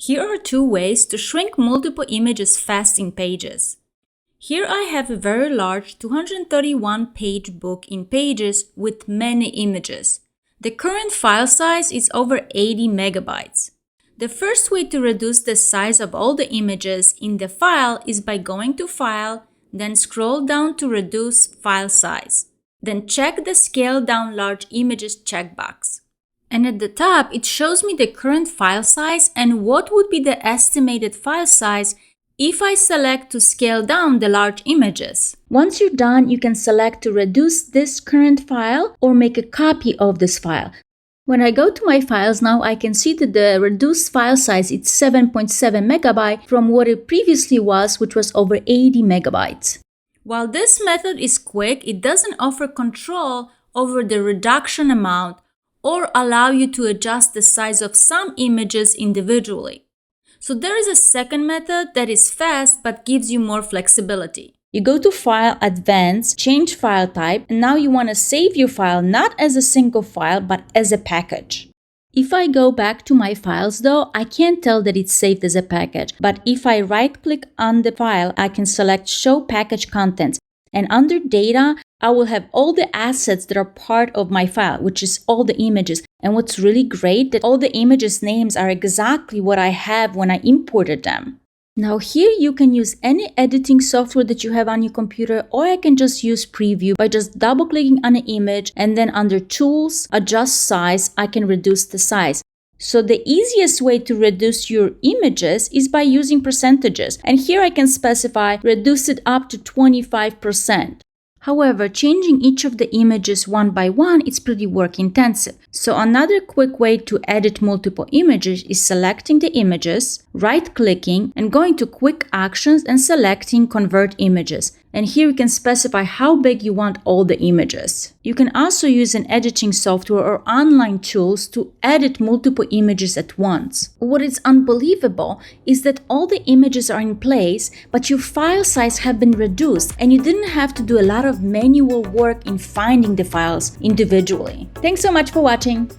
Here are two ways to shrink multiple images fast in Pages. Here I have a very large 231-page book in Pages with many images. The current file size is over 80 megabytes. The first way to reduce the size of all the images in the file is by going to File, then scroll down to Reduce File Size. Then check the Scale Down Large Images checkbox. And at the top, it shows me the current file size and what would be the estimated file size if I select to scale down the large images. Once you're done, you can select to reduce this current file or make a copy of this file. When I go to my files now, I can see that the reduced file size is 7.7 megabyte from what it previously was, which was over 80 megabytes. While this method is quick, it doesn't offer control over the reduction amount or allow you to adjust the size of some images individually. So there is a second method that is fast but gives you more flexibility. You go to File, Advanced, change file type, and now you want to save your file not as a single file but as a package. If I go back to my files though, I can't tell that it's saved as a package, but if I right-click on the file, I can select Show Package Contents, and under Data, I will have all the assets that are part of my file, which is all the images. And what's really great, that all the images names are exactly what I have when I imported them. Now here you can use any editing software that you have on your computer, or I can just use Preview by just double clicking on an image, and then under Tools, Adjust Size, I can reduce the size. So the easiest way to reduce your images is by using percentages. And here I can specify reduce it up to 25%. However, changing each of the images one by one is pretty work intensive. So another quick way to edit multiple images is selecting the images, right-clicking, and going to Quick Actions and selecting Convert Images. And here you can specify how big you want all the images. You can also use an editing software or online tools to edit multiple images at once. What is unbelievable is that all the images are in place, but your file size have been reduced and you didn't have to do a lot of manual work in finding the files individually. Thanks so much for watching.